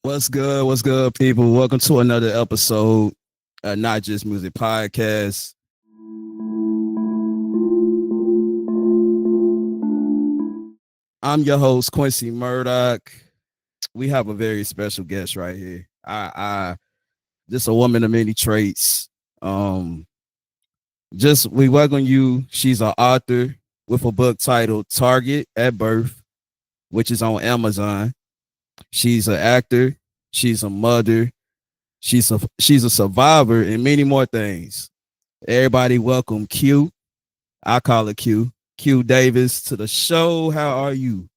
What's good? What's good, people? Welcome to another episode, Not Just Music Podcast. I'm your host, Quincy Murdoch. We have a very special guest right here. I just a woman of many traits. Um, just we welcome you. She's an author with a book titled Target at Birth, which is on Amazon. She's an actor. She's a mother. She's a survivor and many more things. Everybody, welcome Q. I call it Q. Q Davis to the show. How are you?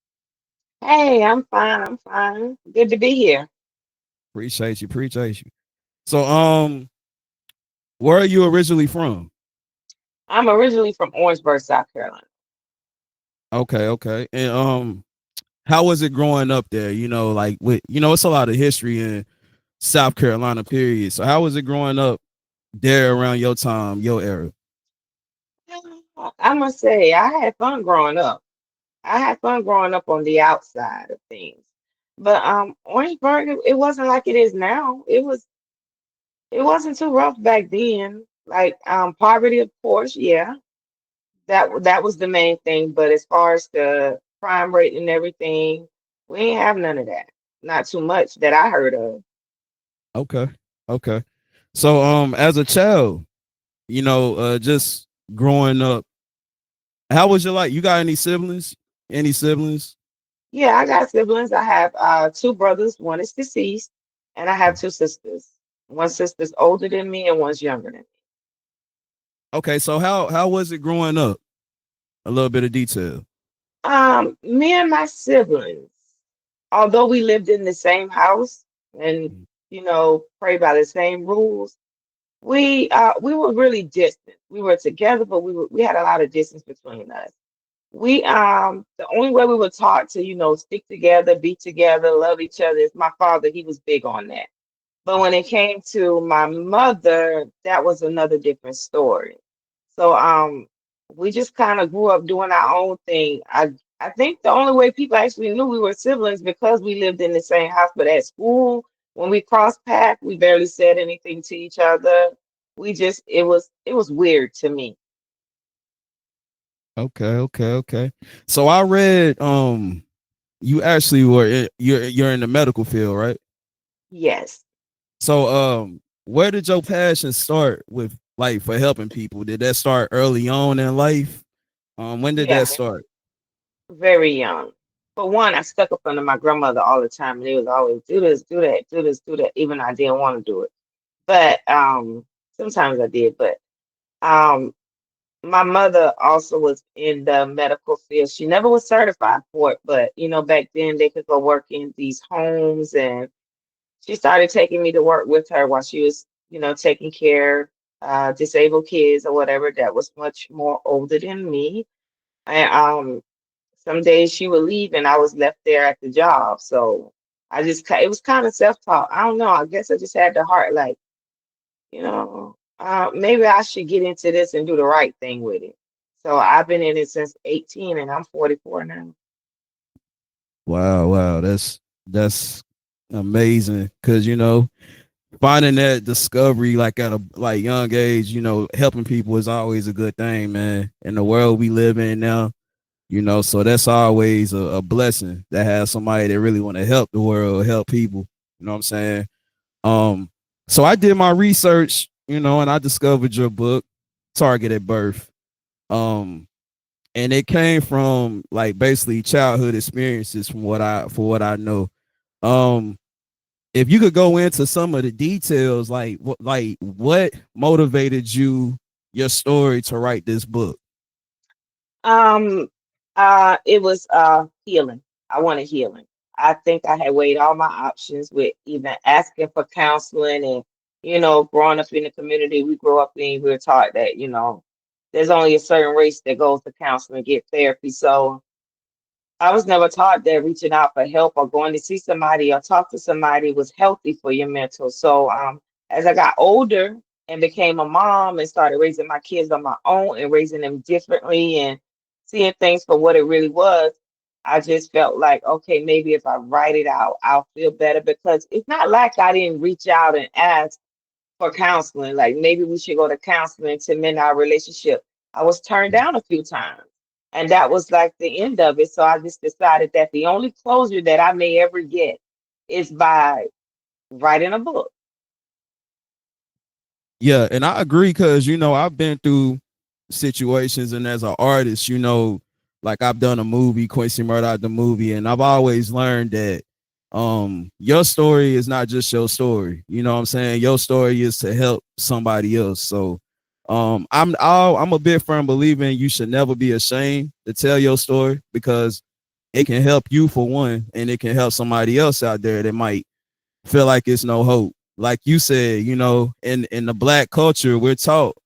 Hey, I'm fine. I'm fine. Good to be here. Appreciate you. Appreciate you. So, where are you originally from? I'm originally from Orangeburg, South Carolina. Okay, okay. And how was it growing up there? Like with it's a lot of history in South Carolina, period. So, how was it growing up there around your time, your era? I must say, I had fun growing up. I had fun growing up on the outside of things. But Orangeburg, it wasn't like it is now. It wasn't too rough back then. Like poverty, of course, yeah. That was the main thing. But as far as the crime rate and everything, we ain't have none of that. Not too much that I heard of. Okay, okay. So, as a child, just growing up, how was your life? You got any siblings? Any siblings? Yeah, I got siblings. I have two brothers. One is deceased, and I have two sisters. One sister's older than me, and one's younger than me. Okay, so how was it growing up? A little bit of detail. Me and my siblings, although we lived in the same house and pray by the same rules, we were really distant. We were together, but we had a lot of distance between us. The only way we were taught to stick together, be together, love each other is my father. He was big on that. But when it came to my mother, that was another different story. So we just kind of grew up doing our own thing. I think the only way people actually knew we were siblings because we lived in the same house, but at school, when we crossed paths, we barely said anything to each other. It was weird to me. Okay, okay, okay. So I read you actually you're in the medical field, right? Yes. So where did your passion start with like for helping people? Did that start early on in life? When did that Yeah, start? very young. For one, I stuck up under my grandmother all the time, and it was always do this, do that, do this, do that, even I didn't want to do it. But sometimes I did. But um, my mother also was in the medical field. She never was certified for it, but back then they could go work in these homes, and she started taking me to work with her while she was, taking care disabled kids or whatever that was much more older than me. And some days she would leave, and I was left there at the job. So it was kind of self-taught. I don't know. I guess I just had the heart, like maybe I should get into this and do the right thing with it. So I've been in it since 18 and I'm 44 now. Wow, wow, that's amazing. Cause finding that discovery like at a like young age, helping people is always a good thing, man. In the world we live in now, so that's always a blessing that has somebody that really want to help the world, help people. You know what I'm saying? Um, so I did my research, and I discovered your book, Target at Birth. Um, and it came from like basically childhood experiences from what I know. Um, if you could go into some of the details, like what motivated your story to write this book. Um, it was healing. I wanted healing. I think I had weighed all my options with even asking for counseling and, growing up in the community we grew up in, we were taught that, there's only a certain race that goes to counseling and get therapy. So I was never taught that reaching out for help or going to see somebody or talk to somebody was healthy for your mental. So as I got older and became a mom and started raising my kids on my own and raising them differently and seeing things for what it really was, I just felt like, okay, maybe if I write it out, I'll feel better because it's not like I didn't reach out and ask for counseling. Like maybe we should go to counseling to mend our relationship. I was turned down a few times. And that was like the end of it. So I just decided that the only closure that I may ever get is by writing a book. Yeah, and I agree because I've been through situations, and as an artist, like I've done a movie, Quincy Murdoch, the movie, and I've always learned that your story is not just your story. You know what I'm saying? Your story is to help somebody else. So I'm a big firm believer in you should never be ashamed to tell your story because it can help you for one, and it can help somebody else out there that might feel like it's no hope. Like you said, in the black culture, we're taught,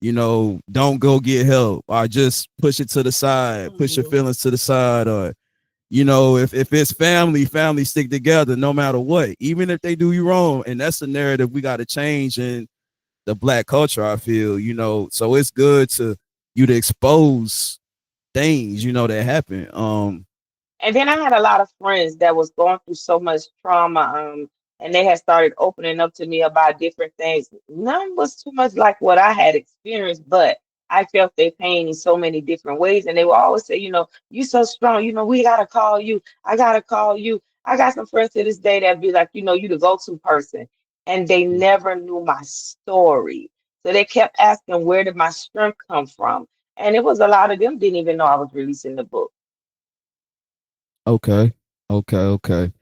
don't go get help or just push it to the side, push your Mhm. feelings to the side, or if it's family, family stick together no matter what, even if they do you wrong. And that's the narrative we got to change in the black culture, I feel, so it's good to you to expose things, that happen. And then I had a lot of friends that was going through so much trauma, and they had started opening up to me about different things. None was too much like what I had experienced, but I felt their pain in so many different ways. And they would always say, you so strong, we gotta call you. I gotta call you. I got some friends to this day that be like, you the go-to person. And they never knew my story. So they kept asking, where did my strength come from? And it was a lot of them didn't even know I was releasing the book. Okay. Okay.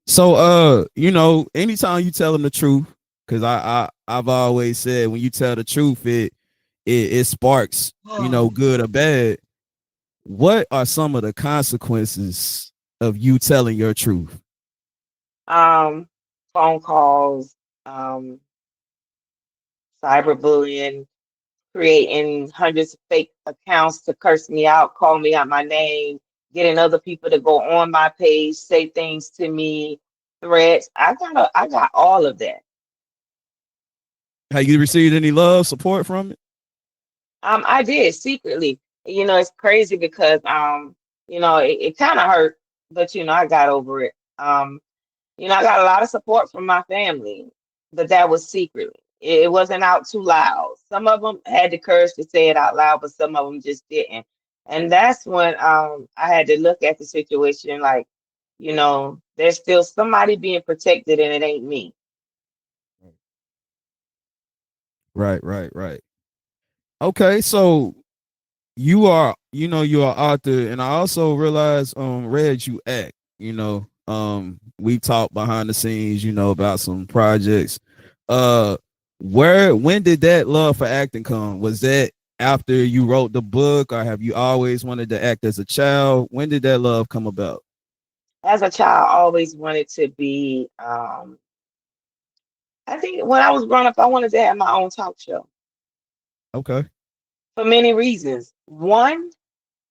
So anytime you tell them the truth, because I've always said when you tell the truth, it sparks, good or bad. What are some of the consequences of you telling your truth? um, phone calls, um, cyberbullying, creating hundreds of fake accounts to curse me out, call me out my name, getting other people to go on my page, say things to me, threats. I got all of that. Have you received any love support from it? I did secretly. It's crazy because it kind of hurt, but I got over it. I got a lot of support from my family, but that was secretly. It wasn't out too loud. Some of them had the courage to say it out loud, but some of them just didn't. And that's when I had to look at the situation like, there's still somebody being protected and it ain't me. Right. Okay, so you're an author, and I also realize Reg, you act. We talked behind the scenes, about some projects. uh when did that love for acting come? Was that after you wrote the book, or have you always wanted to act as a child? When did that love come about? As a child, I always wanted to be, I think when I was growing up, I wanted to have my own talk show Okay. for many reasons. One,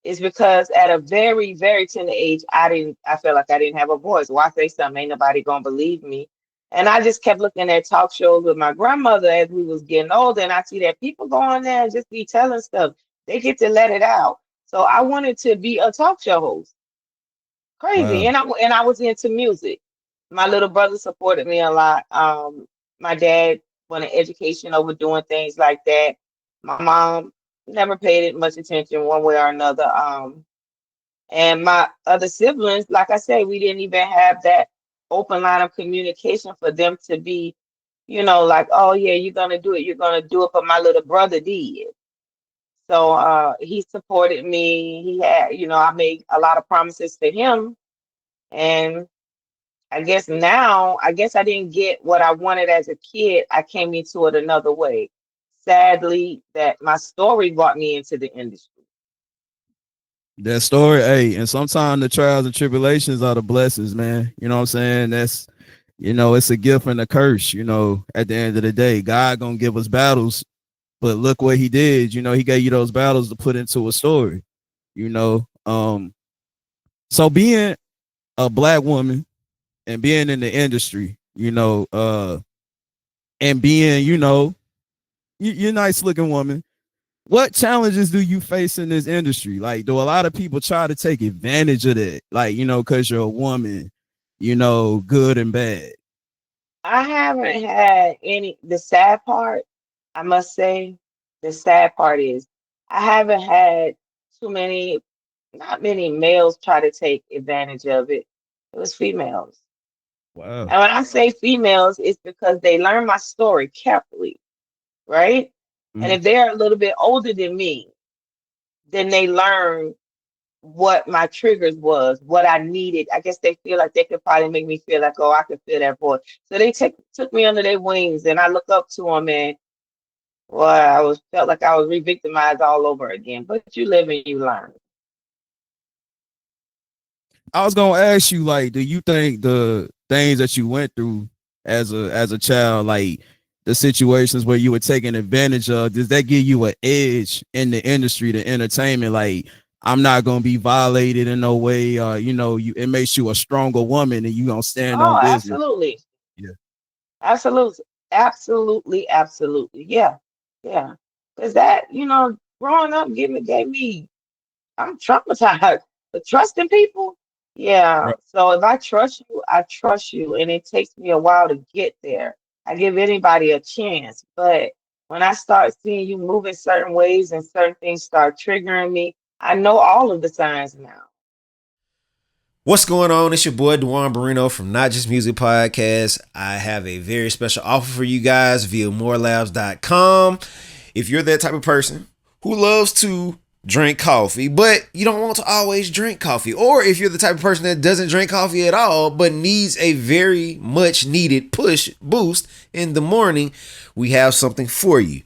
is because at a very, very tender age, I felt like I didn't have a voice. Why say something? Ain't nobody gonna believe me. And I just kept looking at talk shows with my grandmother as we was getting older, and I see that people go on there and just be telling stuff. They get to let it out. So I wanted to be a talk show host. Crazy. Wow. And I was into music. My little brother supported me a lot. My dad wanted education over doing things like that. My mom never paid it much attention one way or another. And my other siblings, like I said, we didn't even have that open line of communication for them to be, like, oh yeah, you're gonna do it, you're gonna do it. But my little brother did. So he supported me. He had, I made a lot of promises to him. And I guess I didn't get what I wanted as a kid. I came into it another way. Sadly, that my story brought me into the industry. That story, hey, and sometimes the trials and tribulations are the blessings, man. You know what I'm saying? That's it's a gift and a curse, at the end of the day. God gonna give us battles, but look what he did. He gave you those battles to put into a story, you know. So being a black woman and being in the industry, and being, you're a nice looking woman. what challenges do you face in this industry? Like, do a lot of people try to take advantage of that? Like, because you're a woman, good and bad. I haven't had any, the sad part, I must say, the sad part is I haven't had too many, not many males try to take advantage of it. It was females. Wow. And when I say females, it's because they learn my story carefully, right? And Mhm. if they're a little bit older than me, then they learn what my triggers was, what I needed. I guess they feel like they could probably make me feel like, oh, I could feel that voice. So they took me under their wings, and I look up to them, and well, I was felt like I was re-victimized all over again. But you live and you learn. I was gonna ask you, like, do you think the things that you went through as a child, like the situations where you were taken advantage of, does that give you an edge in the industry, the entertainment? Like, I'm not gonna be violated in no way. It makes you a stronger woman, and you gonna stand on Oh, business. absolutely, Yeah. absolutely, absolutely, absolutely, yeah, yeah. Because that, growing up, gave me I'm traumatized. But trusting people, yeah. Right. So if I trust you, I trust you, and it takes me a while to get there. I give anybody a chance, but when I start seeing you moving certain ways and certain things start triggering me, I know all of the signs now. What's going on? It's your boy Dewan Barino from Not Just Music Podcast. I have a very special offer for you guys via morelabs.com. If you're that type of person who loves to drink coffee, but you don't want to always drink coffee, or if you're the type of person that doesn't drink coffee at all, but needs a very much needed push boost in the morning, we have something for you.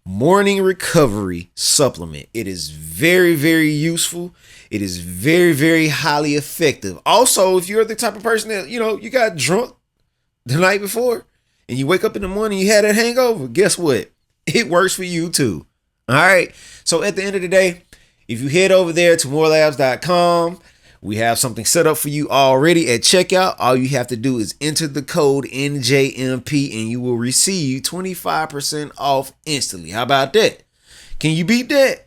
Morning recovery supplement. It is very, very useful. It is very, very highly effective. Also, if you're the type of person that, you got drunk the night before and you wake up in the morning, you had that hangover, guess what? It works for you too. All right. So at the end of the day, if you head over there to morelabs.com, we have something set up for you already at checkout. All you have to do is enter the code NJMP and you will receive 25% off instantly. How about that? Can you beat that?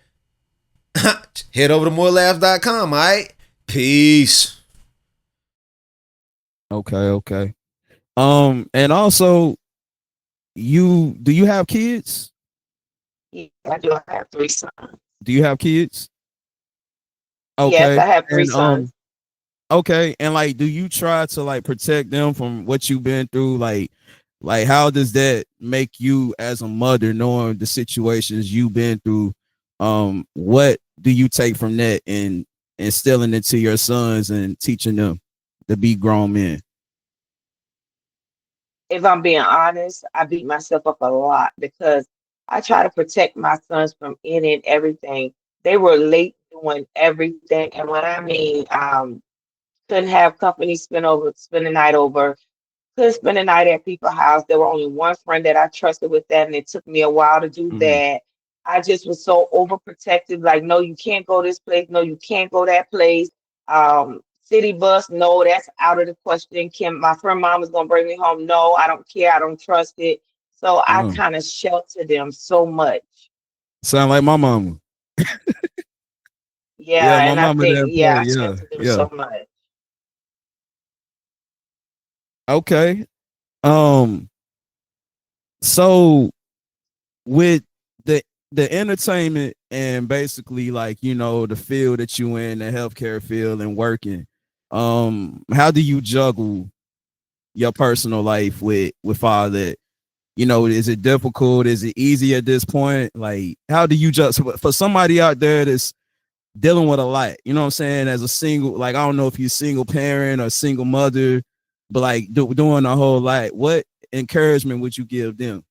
Head over to morelabs.com, all right? Peace. Okay. Okay. And also, do you have kids? Yeah, I do. I have three sons. Do you have kids? Yes, Okay. I have three And sons. okay, and like, do you try to like protect them from what you've been through? Like how does that make you as a mother, knowing the situations you've been through? What do you take from that and instilling it to your sons and teaching them to be grown men? If I'm being honest, I beat myself up a lot because I try to protect my sons from any and everything. They were late doing everything, and when I mean couldn't have company spend the night over, couldn't spend the night at people's house. There were only one friend that I trusted with that, and it took me a while to do Mm, that. I just was so overprotective, like, no, you can't go this place, no, you can't go that place. City bus, no, that's out of the question. Can my friend mom is gonna bring me home? No, I don't care, I don't trust it. So I mm. kind of shelter them so much. Sound like my mama. Yeah, Yeah, my and I mama think, that yeah, way. I Yeah, shelter them yeah. so much. Okay. Um. So with the the entertainment and basically, like, the field that you in, the healthcare field and working, how do you juggle your personal life with all that? Is it difficult? Is it easy at this point? Like, how do you just, for somebody out there that's dealing with a lot, what I'm saying, as a single, like, I don't know if you're single parent or single mother, but like doing a whole lot, what encouragement would you give them?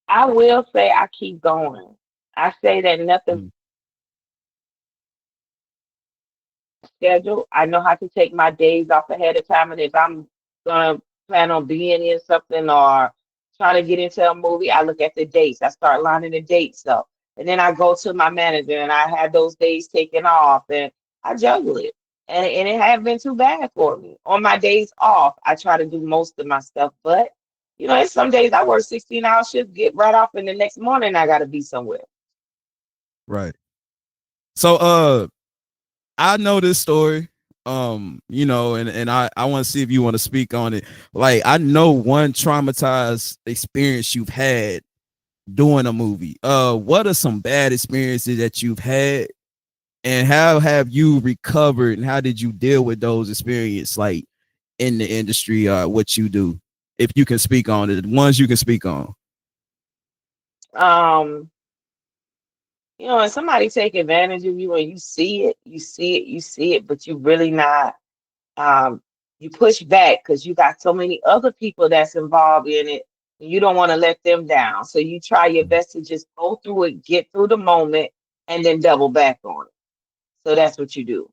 I will say I keep going. I say that nothing Mm, schedule. I know how to take my days off ahead of time, and if I'm gonna plan on being in something or trying to get into a movie, I look at the dates. I start lining the dates up, and then I go to my manager, and I have those days taken off, and I juggle it. And it hasn't been too bad for me. On my days off, I try to do most of my stuff, but it's some days I work 16-hour shifts, get right off, and the next morning I got to be somewhere. Right. So I know this story. And I want to see if you want to speak on it. Like I know one traumatized experience you've had doing a movie. What are some bad experiences that you've had, and how have you recovered, and how did you deal with those experiences, like in the industry, what you do? If you can speak on it, the ones you can speak on. Um, and somebody take advantage of you and you see it, you see it, you see it, but you really not um you push back because you got so many other people that's involved in it and you don't want to let them down. So you try your best to just go through it, get through the moment, and then double back on it. So that's what you do.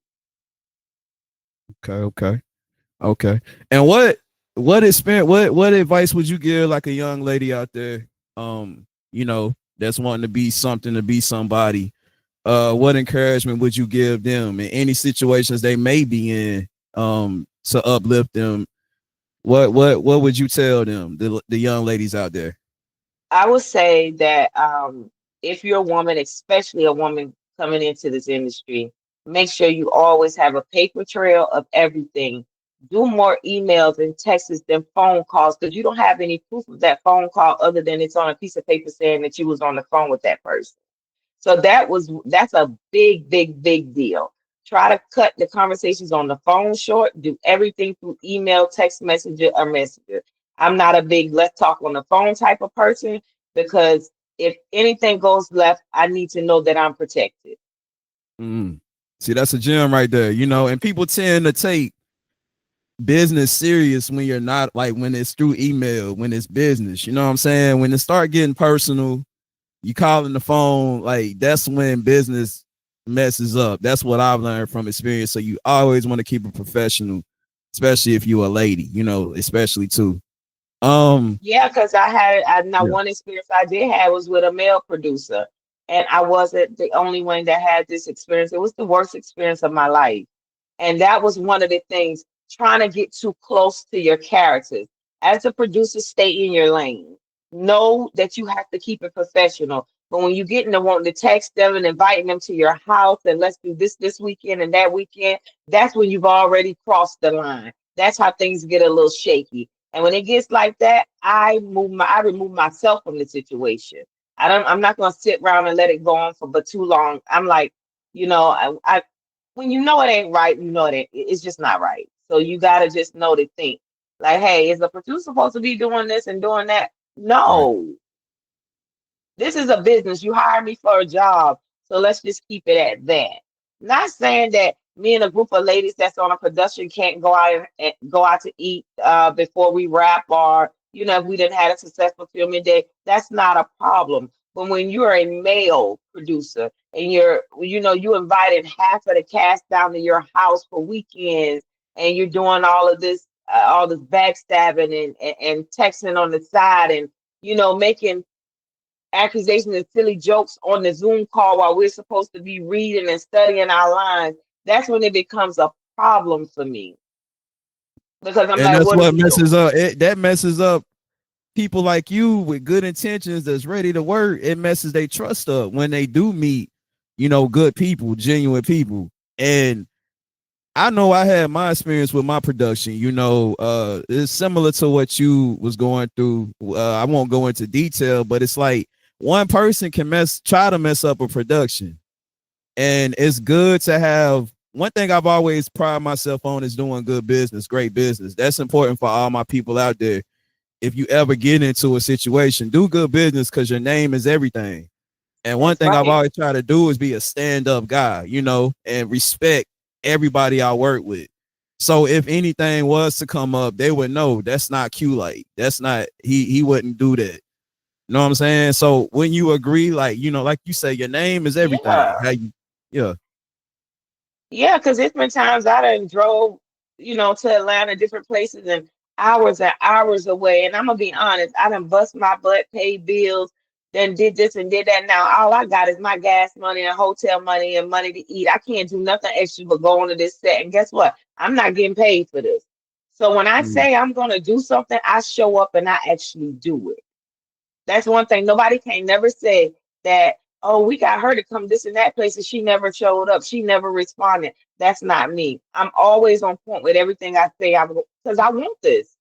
Okay, okay. Okay. And what experience what advice would you give like a young lady out there that's wanting to be something, to be somebody? What encouragement would you give them in any situations they may be in, to uplift them? What would you tell them, the young ladies out there? I would say that if you're a woman, especially a woman coming into this industry, make sure you always have a paper trail of everything. Do more emails and texts than phone calls because you don't have any proof of that phone call other than it's on a piece of paper saying that you was on the phone with that person. So that's a big, big, big deal. Try to cut the conversations on the phone short. Do everything through email, text messenger, or messenger. I'm not a big let's talk on the phone type of person because if anything goes left, I need to know that I'm protected. Mm. See, that's a gem right there, and people tend to take business serious when you're not, like when it's through email, when it's business, you know what I'm saying? When it start getting personal, you calling the phone, like that's when business messes up. That's what I've learned from experience. So you always want to keep it professional, especially if you're a lady, especially too. Um, Yeah, because I now yeah. one experience I did have was with a male producer, and I wasn't the only one that had this experience. It was the worst experience of my life. And that was one of the things, trying to get too close to your characters. As a producer, stay in your lane. Know that you have to keep it professional. But when you get into wanting to text them and inviting them to your house and let's do this weekend and that weekend, that's when you've already crossed the line. That's how things get a little shaky. And when it gets like that, I remove myself from the situation. I'm not gonna sit around and let it go on for but too long. I'm like, I when you know it ain't right, you know it's just not right. So you gotta just know to think like, hey, is the producer supposed to be doing this and doing that? Right. No, this is a business. You hire me for a job, so let's just keep it at that. Not saying that me and a group of ladies that's on a production can't go out and go out to eat before we wrap, or if we didn't have a successful filming day, that's not a problem. But when you're a male producer and you invited half of the cast down to your house for weekends, and you're doing all this backstabbing and texting on the side, and making accusations and silly jokes on the Zoom call while we're supposed to be reading and studying our lines, that's when it becomes a problem for me because I'm And like, that's what are what we messes doing? up. That messes up people like you with good intentions that's ready to work. It messes their trust up when they do meet, good people, genuine people. And I know I had my experience with my production. It's similar to what you was going through. I won't go into detail, but it's like one person can try to mess up a production, and it's good to have. One thing I've always pride myself on is doing good business, great business. That's important for all my people out there. If you ever get into a situation, do good business because your name is everything. And one That's thing I've right. always tried to do is be a stand-up guy, and respect everybody I work with. So if anything was to come up, they would know that's not Q, like that's not he wouldn't do that. You know what I'm saying? So when you agree, like, like you say, your name is everything. Yeah. How you yeah. Yeah, because it's been times I done drove, to Atlanta, different places, and hours away. And I'm gonna be honest, I done bust my butt, paid bills, then did this and did that. Now all I got is my gas money and hotel money and money to eat. I can't do nothing extra but go on to this set. And guess what? I'm not getting paid for this. So when I Mm, say I'm gonna do something, I show up and I actually do it. That's one thing. Nobody can never say that oh, we got her to come this and that place and she never showed up. She never responded. That's not me. I'm always on point with everything I say. I'm because I want this,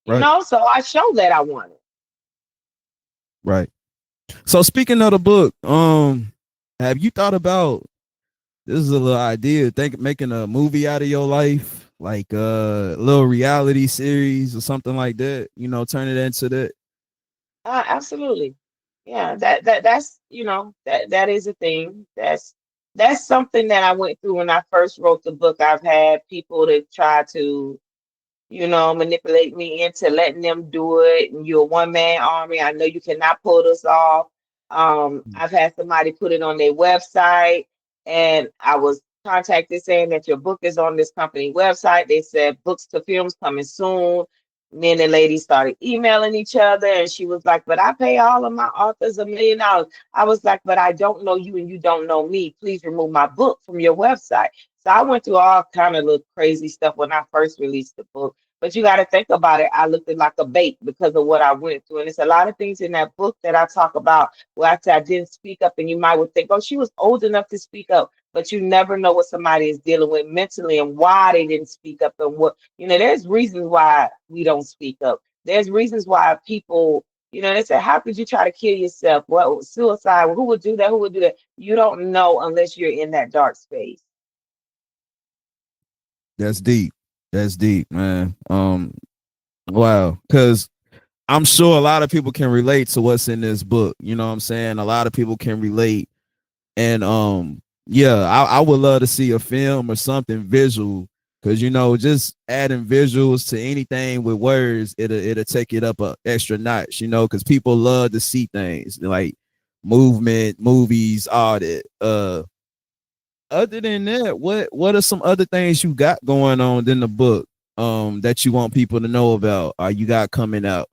Right. so I show that I want it. Right. So speaking of the book, have you thought about this is a little idea, think making a movie out of your life, like a little reality series or something like that, turn it into that. Absolutely. Yeah, that's that is a thing. That's something that I went through when I first wrote the book. I've had people that try to manipulate me into letting them do it. And you're a one man army. I know you cannot pull this off. I've had somebody put it on their website, and I was contacted saying that your book is on this company website. They said books to films coming soon. Me and the lady started emailing each other, and she was like, "But I pay all of my authors $1 million." I was like, "But I don't know you, and you don't know me. Please remove my book from your website." So I went through all kind of little crazy stuff when I first released the book. But you got to think about it. I looked at like a bait because of what I went through. And it's a lot of things in that book that I talk about where I said I didn't speak up. And you might would think, oh, she was old enough to speak up. But you never know what somebody is dealing with mentally and why they didn't speak up. And there's reasons why we don't speak up. There's reasons why people, they say, how could you try to kill yourself? What suicide? Who would do that? Who would do that? You don't know unless you're in that dark space. That's deep. That's deep, man. Wow. Because I'm sure a lot of people can relate to what's in this book. You know what I'm saying? A lot of people can relate. And yeah, I would love to see a film or something visual. Cause just adding visuals to anything with words, it'll take it up a extra notch, because people love to see things like movement, movies, all that. Other than that, what are some other things you got going on in the book that you want people to know about or you got coming out?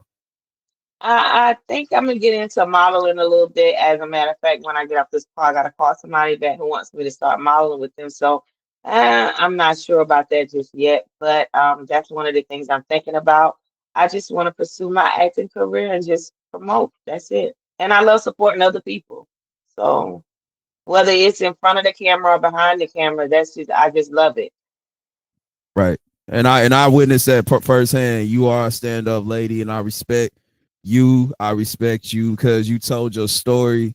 I think I'm gonna get into modeling a little bit. As a matter of fact, when I get off this call, I gotta call somebody back who wants me to start modeling with them. So I'm not sure about that just yet, but that's one of the things I'm thinking about. I just want to pursue my acting career and just promote. That's it. And I love supporting other people. So whether it's in front of the camera or behind the camera, I just love it. Right. And I witnessed that firsthand. You are a stand-up lady and I respect you. I respect you because you told your story.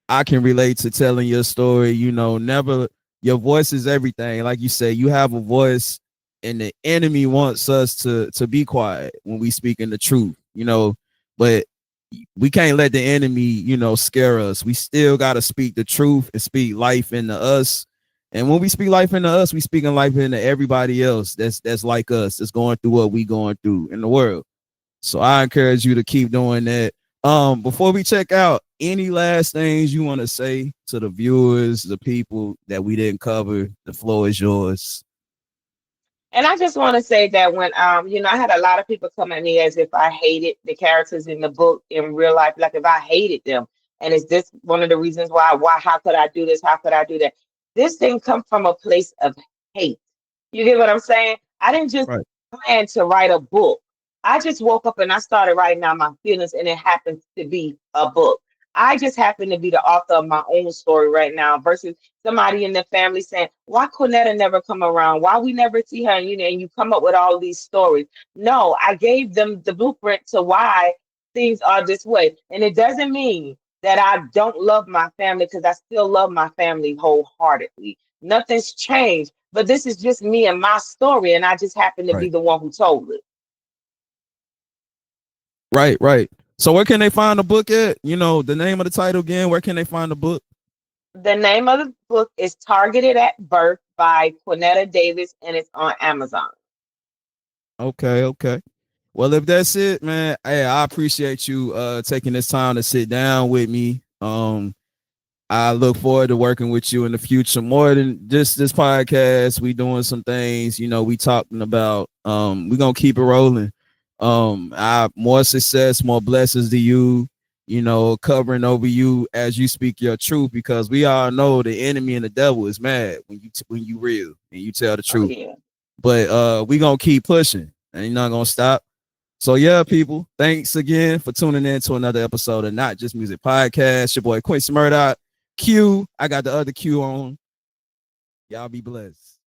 I can relate to telling your story. Never your voice is everything. Like you say, you have a voice, and the enemy wants us to be quiet when we speak in the truth. But we can't let the enemy, scare us. We still got to speak the truth and speak life into us. And when we speak life into us, we speaking life into everybody else that's like us, that's going through what we going through in the world. So I encourage you to keep doing that. Before we check out, any last things you want to say to the viewers, the people that we didn't cover? The floor is yours. And I just want to say that when I had a lot of people come at me as if I hated the characters in the book in real life, like if I hated them. And is this one of the reasons why how could I do this? How could I do that? This didn't come from a place of hate. You get what I'm saying? I didn't just Right, plan to write a book. I just woke up and I started writing out my feelings, and it happens to be a book. I just happen to be the author of my own story right now versus somebody in the family saying, why Qunetta never come around? Why we never see her? And you come up with all these stories. No, I gave them the blueprint to why things are this way. And it doesn't mean that I don't love my family because I still love my family wholeheartedly. Nothing's changed, but this is just me and my story. And I just happen to be right, the one who told it. right. So where can they find the book at? The name of the title again. Where can they find the book? The name of the book is Targeted at Birth by Qunetta Davis, and it's on Amazon. Okay, okay. Well, if that's it, man, hey, I appreciate you taking this time to sit down with me. I look forward to working with you in the future. More than just this podcast, we doing some things. We talking about. We gonna keep it rolling. I more success, more blessings to you. Covering over you as you speak your truth, because we all know the enemy and the devil is mad when you real and you tell the Oh truth. yeah. But we gonna keep pushing, and you're not gonna stop. So yeah, people, thanks again for tuning in to another episode of Not Just Music Podcast. Your boy Quincy Murdoch. Q, I got the other Q on. Y'all be blessed.